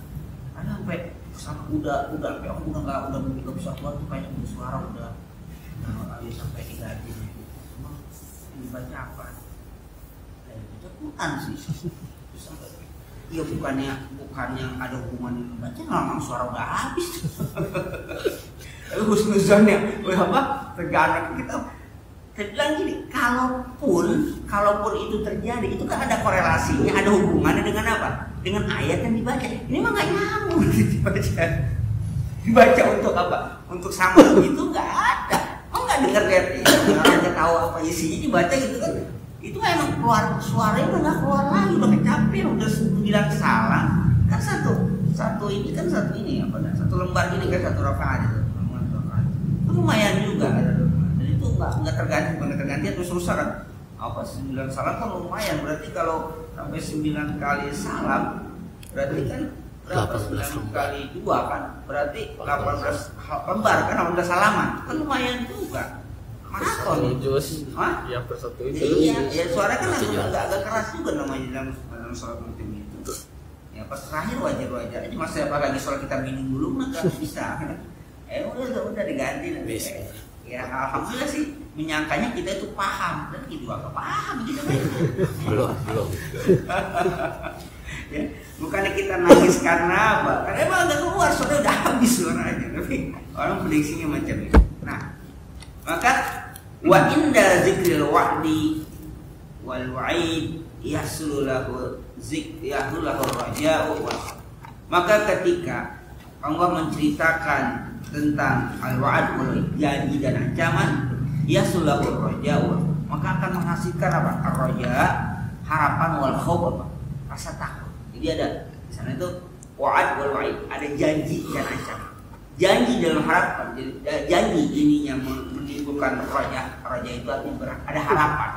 ada sampai sama udah sampai aku udah nggak bisa keluar tuh kayak suara udah sampai digaji emang dibaca apa baca Quran sih sampai iya bukan yang ada hubungan baca memang suara udah habis. Tapi husnuzonnya apa tergantung kita bilang gini kalaupun itu terjadi itu kan ada korelasinya ada hubungannya dengan apa dengan ayat yang dibaca ini mah nggak nyambung dibaca untuk apa untuk sama itu nggak ada nggak dengar lihat nggak tahu apa isinya dibaca gitu kan itu emang keluar suaranya udah nggak keluar lagi udah kecampur udah bilang salah kan satu ini kan satu ini apa satu lembar ini kan satu rakaat itu lumayan juga dan itu nggak terganti terus rusak kan apa 9 salam kan lumayan berarti kalau sampai 9 kali salam berarti kan berapa 9 kali 2 kan berarti 18 lembar kan 18 salaman kan lumayan juga maraton jus yang persatu itu iya ya suara kan agak keras juga namanya dalam sholat mutim itu ya pas terakhir wajar aja, masa apalagi soal kita minum dulu mah nggak bisa. Udah diganti nanti. Ya alhamdulillah sih, menyangkanya kita itu paham, dan kita juga paham gitu kan. Belum. Ya, bukannya kita nangis karena apa? Karena emang nggak keluar, soalnya udah habis suaranya. Tapi orang prediksinya macam itu. Nah, maka wa inda zikril wa'di wal wa'id yahsululahu raja'u. Maka ketika Allah menceritakan tentang al-wa'd wal janji dan ancaman, yahsululahu raja'u, maka akan menghasilkan apa? Ar-raja, harapan, wal khauf, apa? Rasa takut. Jadi ada di sana itu wa'ad wal wa'id, ada janji dan ancaman. Janji dalam harapan, janji ininya menimbulkan raja itu artinya ada harapan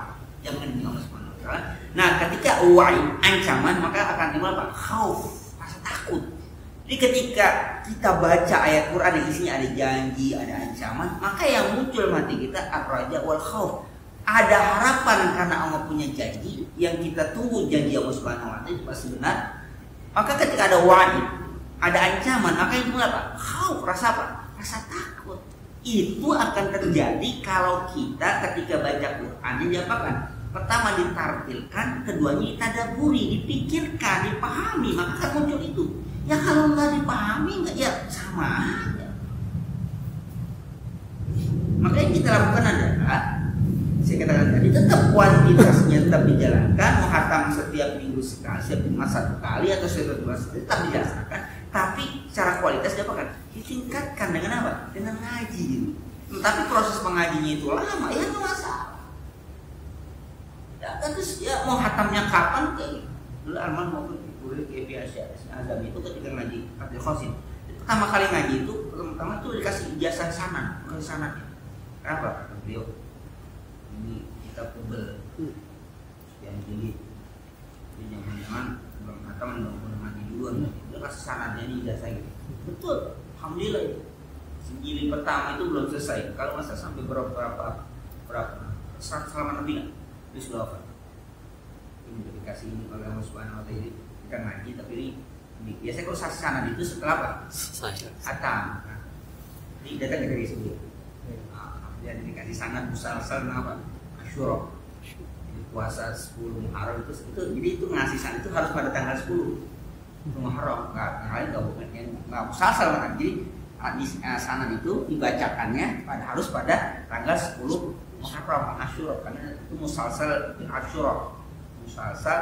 yang menjadi Allah Subhanahu wa taala. Nah, ketika wa'id, ancaman, maka akan timbul apa? Khauf, rasa takut. Jadi ketika kita baca ayat Quran yang isinya ada janji, ada ancaman, maka yang muncul mati kita ar-raja wal khauf. Ada harapan karena Allah punya janji yang kita tunggu, janji Allah Subhanahu wa taala itu pasti benar. Maka ketika ada wa'id, ada ancaman, maka itu apa? Khauf, rasa apa? Rasa takut. Itu akan terjadi kalau kita ketika baca Quran diapakan? Pertama ditartilkan, keduanya ditadaburi, dipikirkan, dipahami, maka akan muncul itu. Ya kalau nggak dipahami, nggak, ya sama aja. Maka yang kita lakukan adalah, saya katakan tadi, tetap kuantitasnya tetap dijalankan, menghatam setiap minggu sekali, setiap minggu satu kali atau setiap dua sekali, tetap dijalankan. Tapi secara kualitas diapakan? Ditingkatkan dengan apa? Dengan ngaji gitu. Tapi proses mengajinya itu lama, ya nggak masalah. Ya, terus ya mau hatamnya kapan? Dulu Arman mau kuliah ke biasa Azam itu ketika ngaji Abdul Qasim. Pertama kali ngaji itu, pertama tuh dikasih ijazah sanad, bukan sanadnya. Kenapa? Kata beliau, ini kita tebel, yang jilid, jadi jangan-jangan belum hatam, belum ngaji duluan. Dia kasih sanadnya ini ijazah gitu. Betul, alhamdulillah itu. Jilid pertama itu belum selesai. Kalau masa sampai berapa 100 halaman lebih nggak? Itu sudah apa? Ini dikasih ini oleh Allah Subhanahu wa taala, kita ngaji, tapi ini biasanya kalau sanad itu setelah apa? Hatam. Nah, ini datang dari sini. Dia dikasih sanad musalsal apa? Asyura. Jadi puasa 10 Muharram itu jadi itu ngasih sanad itu harus pada tanggal 10 Muharram. Enggak musalsal kan. Jadi sanad itu dibacakannya harus pada tanggal 10 Muharram Asyura, karena itu musalsal bin Asyura. Musalsal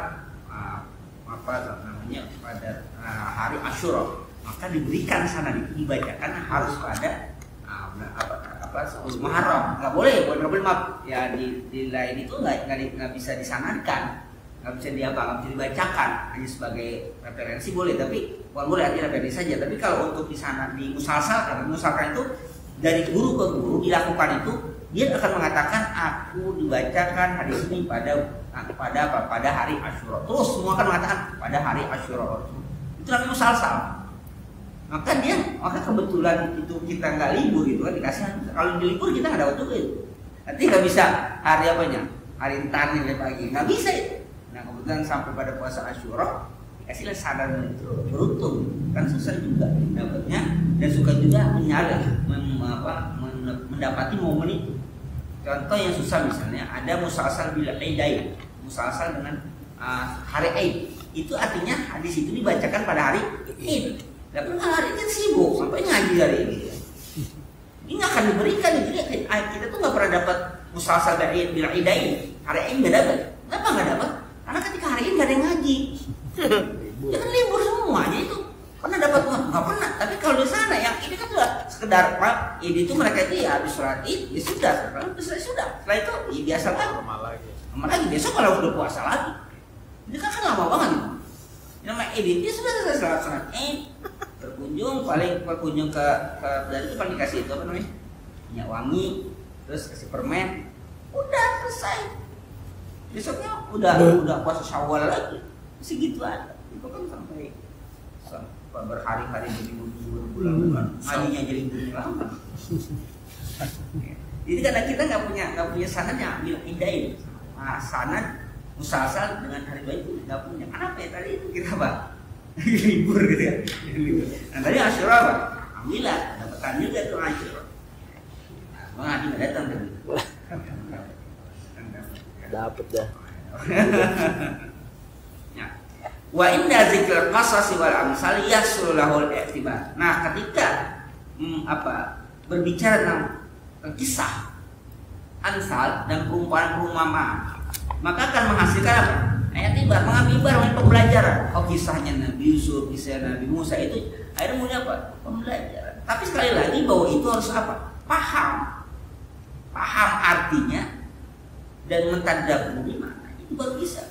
apa namanya pada hari Asyura, maka diberikan sanad itu dibacakan harus pada Muharram. Nggak boleh maaf ya, di lain itu nggak bisa disanadkan, nggak bisa nggak bisa dibacakan, hanya sebagai referensi boleh, tapi bukan boleh artinya referensi saja. Tapi kalau untuk di sana di musalsalkan itu dari guru ke guru dilakukan itu, dia akan mengatakan aku dibacakan hadis ini pada hari Asyura. Terus semua akan mengatakan pada hari Asyura. Itu namanya musalsal. Maka kebetulan itu kita nggak libur gitu kan, dikasih. Kalau di libur kita nggak dapat juga itu. Nanti nggak bisa hari apanya, hari entarnya dari pagi nggak bisa itu. Nah kebetulan sampai pada puasa Asyura dikasihlah sadar itu, beruntung kan, susah juga dapatnya dan suka juga mendapati momen itu. Contoh yang susah misalnya ada musalsal bil aidain, musalsal dengan hari Aid. Itu artinya hadis itu dibacakan pada hari Aid. Tapi hari ini sibuk sampai ngaji hari ini. Ini nggak akan diberikan. Jadi kita tuh nggak pernah dapat musalsal bil aidain. Hari Aid nggak dapat. Kenapa nggak dapat? Karena ketika hari ini nggak ada yang ngaji. Ya kan libur semuanya itu. Pernah dapat nggak pernah. Tapi kalau di sana yang ini kan sudah sekedar Id itu mereka itu ya habis sholat Id ya sudah. Setelah itu ya biasa lagi. Besok kalau udah puasa lagi. Ini kan lama banget itu. Nama Id itu sudah selesai sholat Id. Berkunjung ke dari itu paling dikasih itu apa namanya? Minyak wangi, terus kasih permen. Udah selesai. Besoknya udah puasa Syawal lagi. Segitu aja. Itu kan sampai berhari-hari, berbulan-bulan. Ngajinya jadi lama. Jadi karena kita nggak punya sanadnya, bil aidain. Sanad musalsal dengan hari baik itu nggak punya. Kenapa ya tadi itu kita apa? libur gitu ya. Nah tadi Asyura apa? Alhamdulillah dapatan juga tuh Asyura. Bang Adi nggak datang tadi. Dapat dah. Ya. Wa inda dzikr qasas wal amsal yahsul lahul i'tibar. Nah, ketika berbicara tentang kisah, amsal dan perumpamaan, maka akan menghasilkan apa? I'tibar, mengambil ibarat pembelajaran. Oh, kisahnya Nabi Yusuf, kisah Nabi Musa itu akhirnya mulai apa? Pembelajaran. Tapi sekali lagi bahwa itu harus apa? Paham artinya dan mentadabburi makna, itu baru bisa.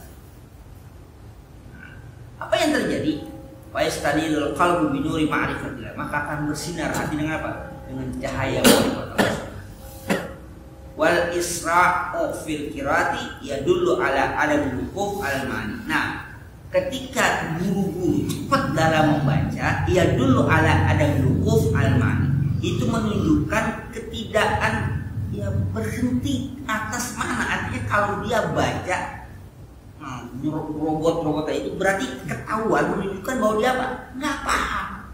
Apa yang terjadi? Wa yastadilul qalbu bi nuri ma'rifatillah, maka akan bersinar hati dengan apa? Dengan cahaya ma'rifat Allah. Wal isra'u fil qiraati yadullu ala adamil wuquf al ma'ani. Nah, ketika buru-buru cepat dalam membaca, yadullu ala adamil wuquf al ma'ani, itu menunjukkan ketidakan ya berhenti atas mana. Artinya kalau dia baca robot itu berarti ketahuan, menunjukkan bahwa dia apa? Nggak paham.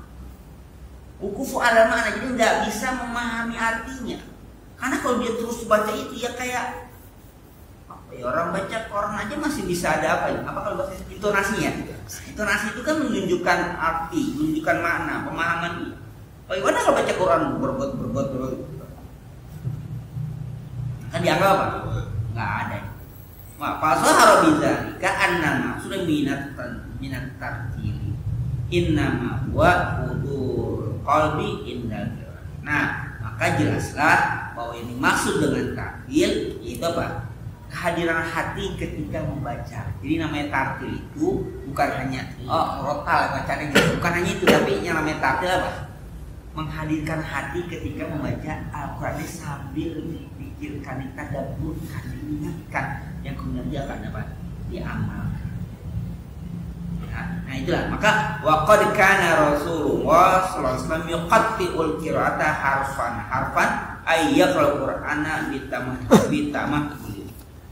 Wukufu ala mana, jadi nggak bisa memahami artinya. Karena kalau dia terus baca itu ya kayak apa ya, orang baca Quran aja masih bisa ada apa ya? Apa kalau bahasa intonasinya? Intonasi itu kan menunjukkan arti, menunjukkan makna, pemahaman dia. Bagaimana kalau baca Quran berbuat kan dianggap apa? Nggak ada. Wah, fasahara bidzalika annama sudah minat tartili. Innama huwa hudur qalbi indal. Nah, maka jelaslah bahwa ini maksud dengan tartil itu apa? Kehadiran hati ketika membaca. Jadi namanya tartil itu bukan hanya rotal bacanya gitu. Bukan hanya itu, tapi yang namanya tartil apa? Menghadirkan hati ketika membaca Al-Qur'an sambil pikirkan, tadabburkan, diingatkan, yang kemudian dia akan dapat diamalkan. Nah itulah, maka waqad kana Rasulullah sallallahu alaihi wasallam yuqatti'ul qira'ata harfan ay yaqra'ul Qur'ana bitamah.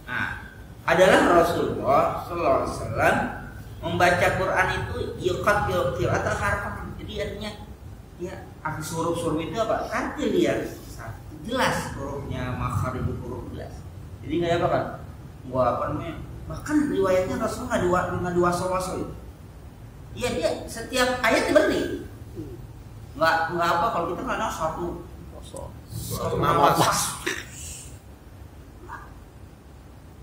Nah, adalah Rasulullah sallallahu alaihi wasallam membaca Quran itu yuqatti'ul qira'ata harfan. Jadi artinya ya arti huruf-huruf itu apa? Tartil dia. Jelas hurufnya, makhraj huruf jelas. Jadi nggak apa kan? Gua apa namanya? Bahkan riwayatnya Rasul nggak diwaso-waso itu. Iya, dia setiap ayat berarti nggak apa, kalau kita nggak ada satu nafas.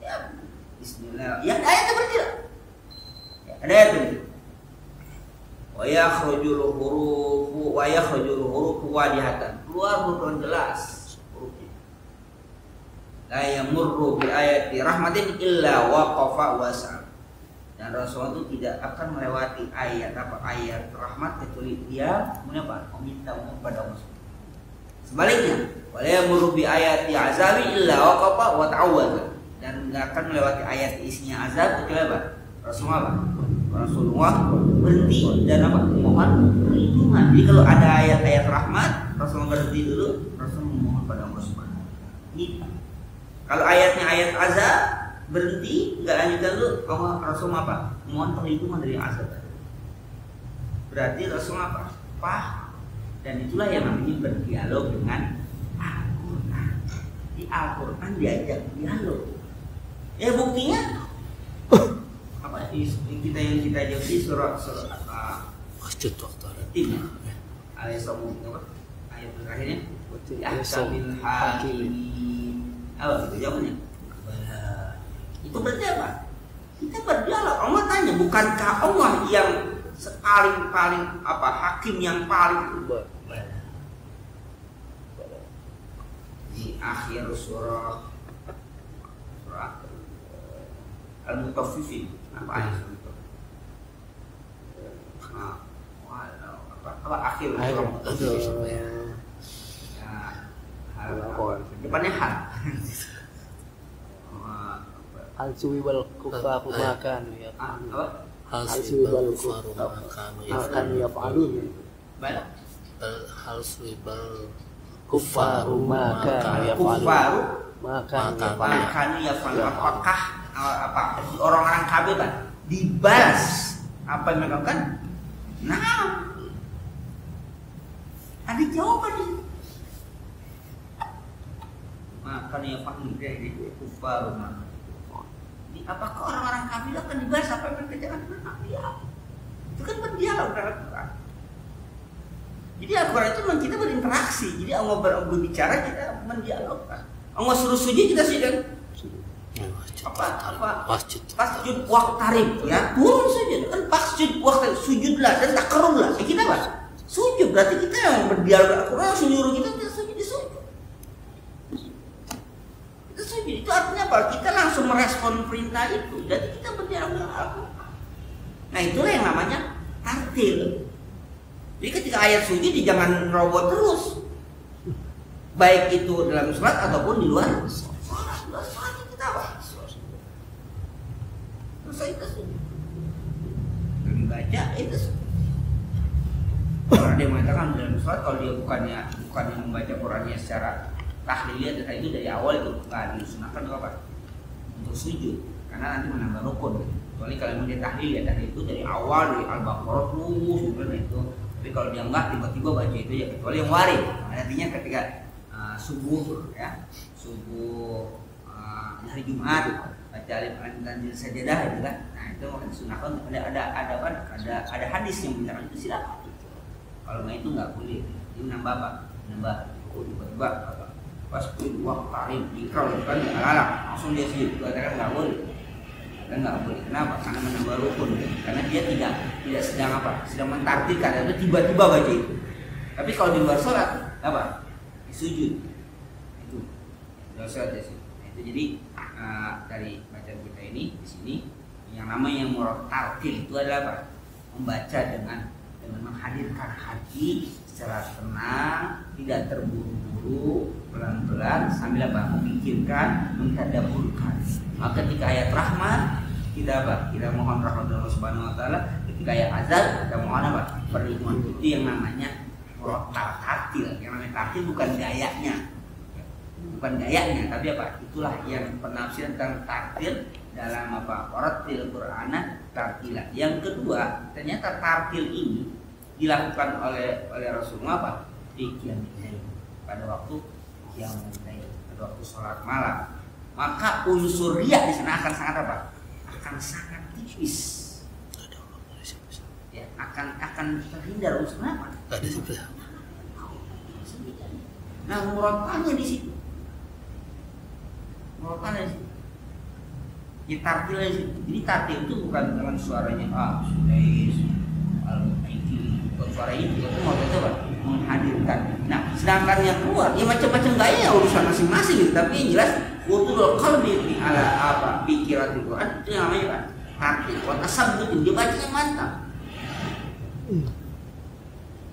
Ya, Bismillah. Ya ayatnya berarti. Ya, ada ayat itu. Wa yakhrujul hurufu wadihatan. Keluar huruf jelas. La yamurru bi ayati rahmatin illa waqafa wasal. Dan Rasulullah itu tidak akan melewati ayat rahmat kecuali dia meminta kepada Allah. Sebaliknya, wala yamurru bi ayati azabi illa waqafa wa ta'awwadha. Dan tidak akan melewati ayat isinya azab kecuali apa? Rasulullah berhenti dan mohon perlindungan. Jadi kalau ada ayat-ayat rahmat, Rasulullah berhenti dulu, Rasulullah memohon pada Allah Subhanahu wa taala. Kalau ayatnya ayat azab, berhenti, nggak lanjutkan dulu, Rasulullah apa? Mohon perlindungan dari azab. Berarti Rasulullah apa? Paham. Dan itulah yang namanya berdialog dengan Al-Quran. Di Al-Quran diajak dialog. Ya buktinya apa? Kita jawab di surah Tim. Ayat terakhirnya. Ahkamil hakim. Apa itu jawabannya? Itu berarti apa? Kita berdialog. Allah tanya, bukankah Allah yang paling hakim yang paling di akhir surah Al-Mutaffifin apa ayat itu? Apa akhir surah Al-Mutaffifin? Depannya hal. Hal suwibal kufaru makan ya. Apa? Hal suwibal kufaru makan ya fa'alun. Baik. Hal suwibal kufaru makan ya kufaru makan ya fa'alun. Apakah orang-orang kafir kan dibalas apa yang mereka lakukan? Nah, ada jawaban di situ. Maka ya fahmi dari kufar rumah. Apakah orang-orang kafir akan dibahas apa yang mereka jangan pernah? Ya, itu kan berdialog dalam Al-Quran. Jadi Al-Quran itu memang kita berinteraksi. Jadi Allah berbicara, kita mendialogkan. Allah suruh sujud, kita sujud. Apa? Pasjud waqtarib, ya turun sujud. Kan pasjud waqtarib, sujudlah dan takarrumlah. Kita apa? Sujud. Berarti kita yang berdialog Al-Quran suruh kita sujud di sujud. Kita sujud. Itu artinya apa? Kita langsung merespon perintah itu. Jadi kita berdialog dengan Al-Quran. Nah itulah yang namanya tartil. Jadi ketika ayat sujud jangan robot terus. Baik itu dalam sholat ataupun di luar sholat. Sholat kita apa? Terus kita sujud. Baca itu sujud. Orang dia mengatakan dalam sholat kalau dia bukannya membaca Qurannya secara tahliliyah dan itu dari awal itu nggak disunahkan itu apa? Untuk sujud. Karena nanti menambah rukun. Kecuali kalau dia tahlil ya tahlil itu dari awal dari Al-Baqarah terus sebenarnya itu. Tapi kalau dia enggak tiba-tiba baca itu ya kecuali yang warid. Artinya ketika subuh ya hari Jumat baca alif lam dan sajadah itu kan. Nah itu sunahkan ada hadis yang bilang itu silakan. Kalau nggak itu nggak boleh. Ini nambah apa? Nambah tiba-tiba apa? Pas waqtarib dikau itu kan nggak lalang langsung dia sujud. Katakan nggak boleh. Dan nggak boleh. Kenapa? Karena menambah rukun. Karena dia tidak sedang apa? Sedang mentartikan atau tiba-tiba baca itu. Tapi kalau di luar sholat apa? Sujud. Itu luar sholat ya sih. Itu jadi dari bacaan kita ini di sini yang namanya tartil itu adalah apa? Membaca dengan menghadirkan hati secara tenang, tidak terburu-buru, pelan-pelan sambil apa? Memikirkan, mentadabburkan. Maka ketika ayat rahmat kita apa? Kita mohon rahmat Allah Subhanahu wa taala. Ketika ayat azab kita mohon apa? Perlindungan. Itu yang namanya tartil. Yang namanya tartil bukan gayanya. Bukan gayanya, tapi apa? Itulah yang penafsiran tentang tartil dalam apa? Warattil Qur'ana tartila. Yang kedua, ternyata tartil ini dilakukan oleh Rasulullah apa? Di qiyamul lail. Pada waktu qiyamul lail, pada waktu sholat malam. Maka unsur riya di sana akan sangat apa? Akan sangat tipis. Ya, akan terhindar unsur apa? Nah, muratannya di situ. Muratannya di situ. Ya, tartilnya di situ. Jadi tartil itu bukan dengan suaranya suara itu maksudnya apa? Menghadirkan. Nah, sedangkan yang keluar ya macam-macam gaya ya urusan masing-masing gitu. Tapi yang jelas utul qalbi ala apa pikiran Quran itu yang namanya apa? Tartil. Wa tasabbut dia bacanya mantap.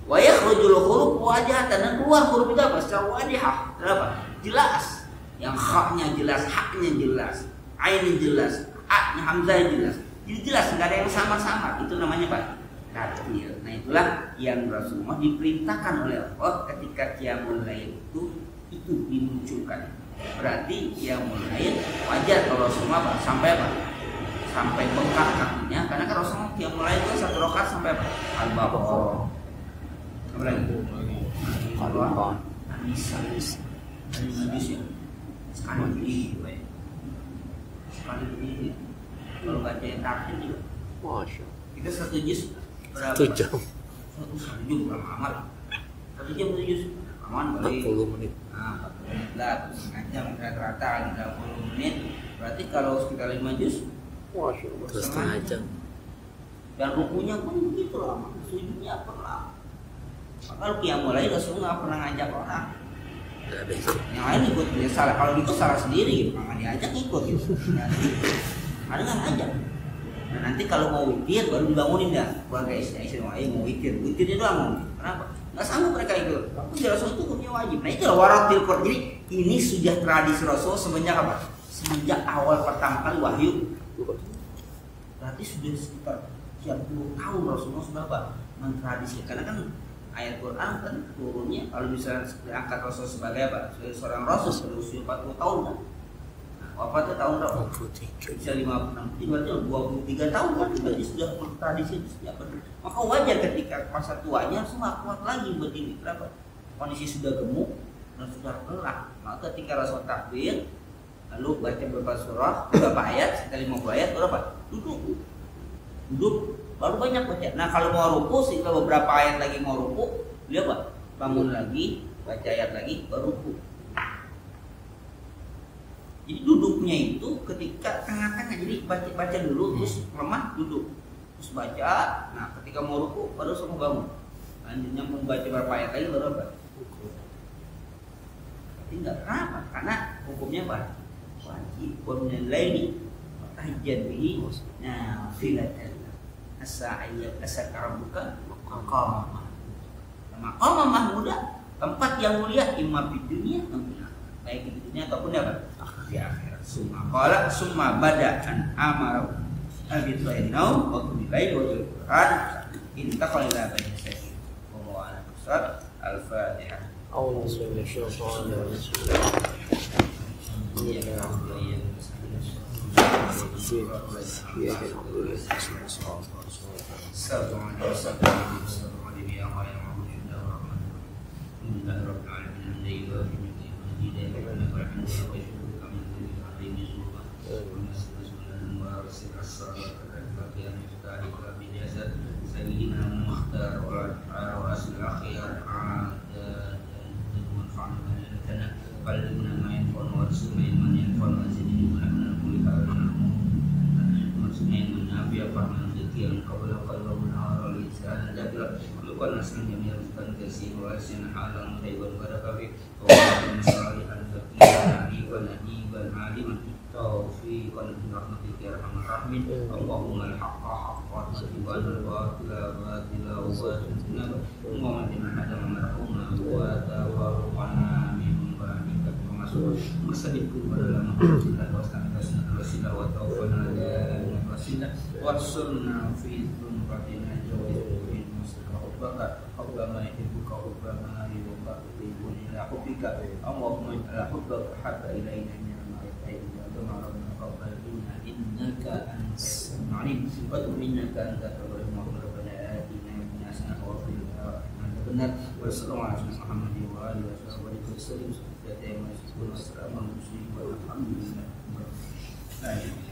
Wa yakhrujul huruf wajhatan dan keluar huruf itu apa? Secara wadihah. Apa? Jelas. Yang haknya jelas, haknya jelas, ainnya jelas, a-nya hamzahnya jelas. Jadi jelas enggak ada yang sama-sama. Itu namanya apa? Tartil. Nah itulah yang Rasulullah diperintahkan oleh Allah ketika qiyamul lail itu dimunculkan. Berarti qiyamul lail wajar kalau Rasulullah apa? Sampai apa? Sampai bengkak kakinya karena kan Rasulullah qiyamul lail itu satu rakaat sampai apa? Al-Baqarah. Apa lagi? Al-Baqarah. An-Nisa. An-Nisa. Sekali ini. Sekali ini. Kalau baca tartil juga. Masya. Kita satu juz berapa? 1 jam. 1 jam berapa amat? 1 jam 1 juz aman balik 40 menit. Nah, 40 menit lah, setengah jam rata-rata 30 menit. Berarti kalau sekitar 5 juz, Terus setengah jam. Dan rukunya pun begitu lama, sujudnya pun lama. Maka qiyamul lail Rasulullah nggak pernah ngajak orang. Nggak ada itu. Yang lain ikut dia salah, kalau itu salah sendiri gitu, nggak diajak ikut gitu. Ada nggak ngajak. Nah nanti kalau mau witir baru dibangunin dah keluarga istri mau witirnya doang. Kenapa? Nggak sanggup mereka ikut. Tapi Rasul itu hukumnya wajib. Nah itu waratil Qur'an. Jadi ini sudah tradisi Rasul semenjak apa? Semenjak awal pertama kali wahyu. Berarti sudah sekitar sekian puluh tahun Rasulullah sudah apa? Mentradisi. Karena kan ayat Quran kan turunnya kalau misalnya diangkat Rasul sebagai apa? Sebagai seorang Rasul berusia 40 tahun kan. Wafatnya tahun berapa? 23. Bisa 56, berarti 23 tahun kan berarti sudah tradisi sejak berdiri. Maka wajar ketika masa tuanya semua kuat lagi berdiri. Kenapa? Kondisi sudah gemuk dan sudah lelah. Maka ketika Rasul takbir, lalu baca beberapa surah, beberapa ayat, sekali mau ayat, berapa? Duduk, baru banyak baca. Nah kalau mau ruku, setelah beberapa ayat lagi mau ruku, dia apa? Bangun lagi, baca ayat lagi, baru ruku. Jadi duduknya itu ketika tengah-tengah, jadi baca dulu, terus lemah duduk, terus baca. Nah ketika mau ruku, baru semua bangun. Lanjutnya membaca beberapa ayat lagi, baru apa? Tapi nggak kenapa, karena hukumnya apa? Wajib qiyamul laili tahajjud bihi nafilatan as-sa'iyat as-sakaruka maqamah. Maqamah mahmudah, tempat yang mulia imma di dunia baik di dunia ataupun apa? Di akhirat. Summa bada'an amara abi tainau wa kulli wa Quran intaqala ila bayin sakin. Wa ala surat al-Fatihah. أعوذ بالله من الشيطان الرجيم Allahumma al-haqqa haqqan wa al-batila batila wa al-jannah wa man hadama wa tawarrana min ba'dika masuk masadiku dalam kita wasilah wa taufana dan wasilah wasunna fi dzunfatina jawabin musyrafaka Allahumma ihibbuka Allahumma yuhibbuka ila hubbika Allahumma ila hubbaka hatta ilaina min al-ma'rifati wa rabbana fadlina innaka antas alim wa innaka antat rahimul rabbana atina min hasanati wa fil akhirati benar wa sallallahu alaihi Muhammad wa alihi wasallam. Assalamualaikum warahmatullahi wabarakatuh.